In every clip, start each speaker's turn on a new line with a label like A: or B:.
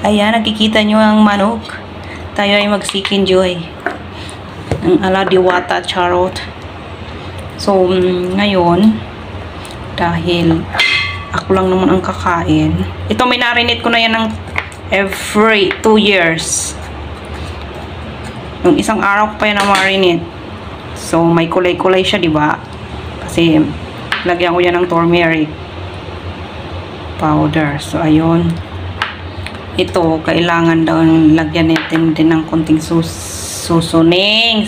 A: Ayan, nakikita nyo ang manok. Tayo ay mag-seek enjoy. Ang ala diwata charot. So, ngayon, dahil ako lang naman ang kakain. Ito, minarinate ko na yan ng every 2 years. Yung isang araw ko pa yan na marinate. So, may kulay-kulay siya, diba? Kasi, lagyan ko yan ng turmeric powder. So, ayun. Ito, kailangan daw lagyan natin din ng konting seasoning.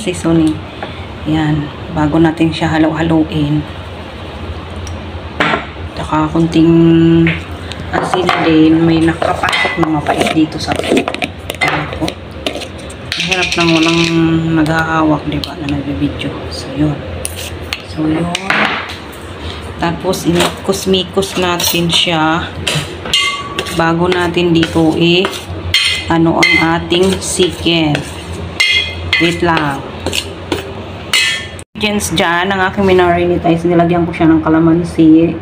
A: Yan. Bago natin siya halo-haloin. Tsaka konting asin din. May nakapasok na mapait dito sa ko. Mahirap na walang naghahawak, diba, na nagbibideo. So, yun. Tapos, inikos-mikos natin siya bago natin dito ano ang ating chicken. Wait lang. Ingredients dyan, ang aking minarinitize, nilagyan ko siya ng kalamansi.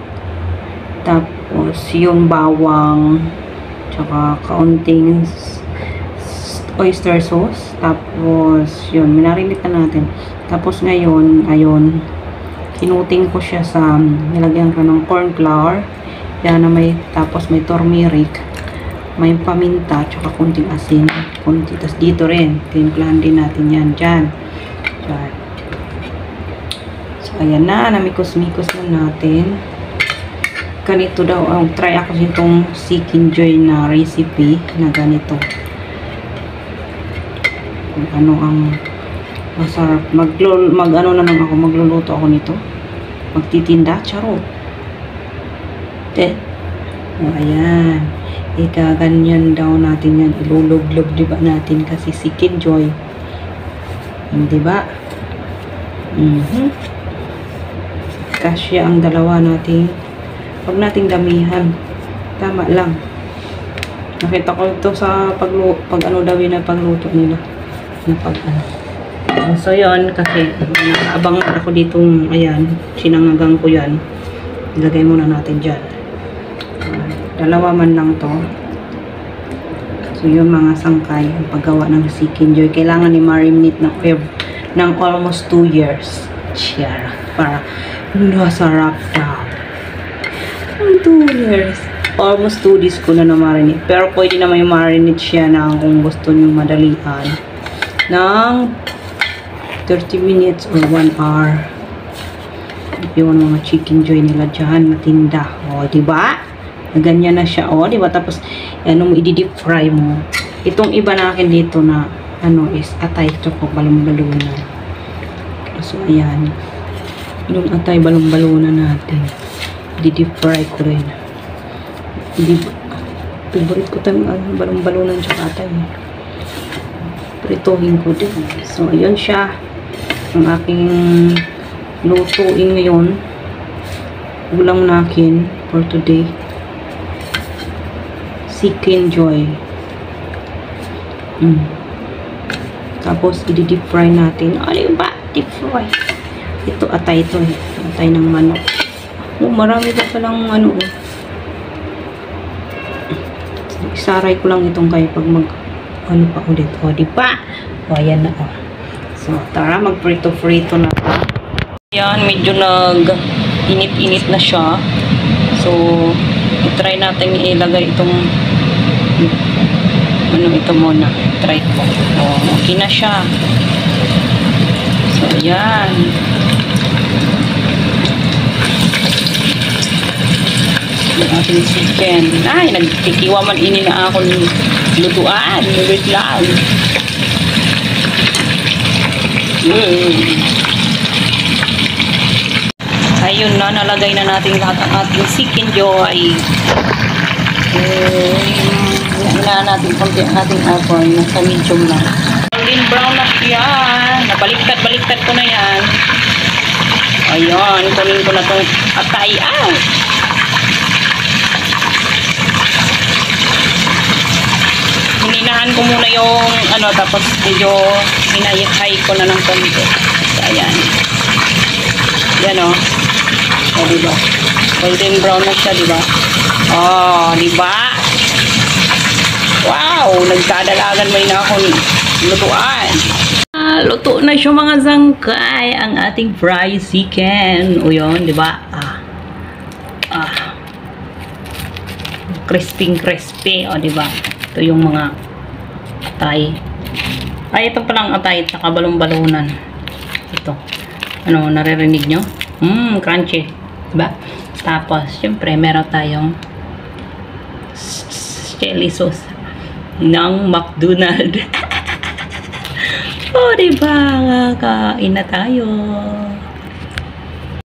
A: Tapos, yung bawang, tsaka kaunting oyster sauce. Tapos, yun, minarinate na natin. Tapos, ngayon, ayun, kinuting ko siya sa, nilagyan ko ng corn flour. Yan na tapos may turmeric, may paminta, tsaka kunting asin, tapos dito rin, timplahan din natin yan, dyan. So, ayan na, namikos-mikos na natin. Ganito daw, try ako itong Seek Enjoy na recipe, na ganito. Kung ano ang masarap, ano na lang ako, magluluto ako nito. Magtitinda, charot. Ayan. Ikaganyan daw natin yan. Ilulog-log, diba natin? Kasi Seek Enjoy. Diba? Kasya ang dalawa natin. Huwag nating damihan. Tama lang. Nakita ko ito sa pag ano daw yun na pagluto nila. So, yun. Kasi abang ako ditong, ayan, sinangagang ko yan. Ilagay muna natin dyan. Dalawa man lang to. So, yung mga sangkay, ang paggawa ng Seek Enjoy, kailangan ni marinate ng almost 2 years. Siya. Para masarap na. 2 years. Almost 2 days ko na marinate. Pero pwede naman yung marinate siya na kung gusto nyo madalian. Ng 30 minutes or 1 hour. Yung mga Chicken Joy nila dyan, matinda. O, diba? Ganyan na siya, o, diba? Tapos, ano mo, i-deep fry mo. Itong iba na akin dito na, ano, is atay, tsaka balong-balunan. So, ayan. Yung atay, balong-balunan natin. I-deep fry ko rin. Favorite ko tayong balong-balunan tsaka atay. Prituhin ko din. So, ayan siya. Ang aking lutuin ngayon. Ulam nakin for today. Seek Enjoy. Tapos, i-deep fry natin. Ano ba? Deep fry. Ito, atay ito eh. Atay ng manok. Oh, marami pa palang ano eh. Isaray ko lang itong kayo pag ano pa ulit. O, diba? O, ayan na o. So, tara, magprito-frito na pa. Ayan, medyo init-init na siya. So, i-try natin ilagay itong ano ito muna. Try ko. Oh, okay na siya. So, ayan. Yung ating chicken. Ay, nagtikiwa man ini na ako ng lutuan. Wait lang. Ayun na, nalagay na natin lahat ang ating Seek Enjoy. Hina natin konti ang ating oven. Nasa medium na. Golden brown na siya. Nabaliktad-baliktad ko na yan. Ayun, kunin ko na itong atay. Hininahan ko muna yung ano, tapos medyo hinayay ko na ng konti. So, ayan. Yan o. O, diba? Golden brown na siya, diba? Oh, diba? Wow! Wow! Nagkadalagan may na akong lutuan. Luto na siya mga sangkay ang ating fried chicken. O yun, di ba? Crispy. O, di ba? Ito yung mga atay. Ay, ito palang atay. Saka balon-balonan. Ito. Ano, naririnig nyo? Crunchy. Diba? Tapos, syempre, meron tayong chili sauce ng McDonald's. O, diba? Kain na tayo.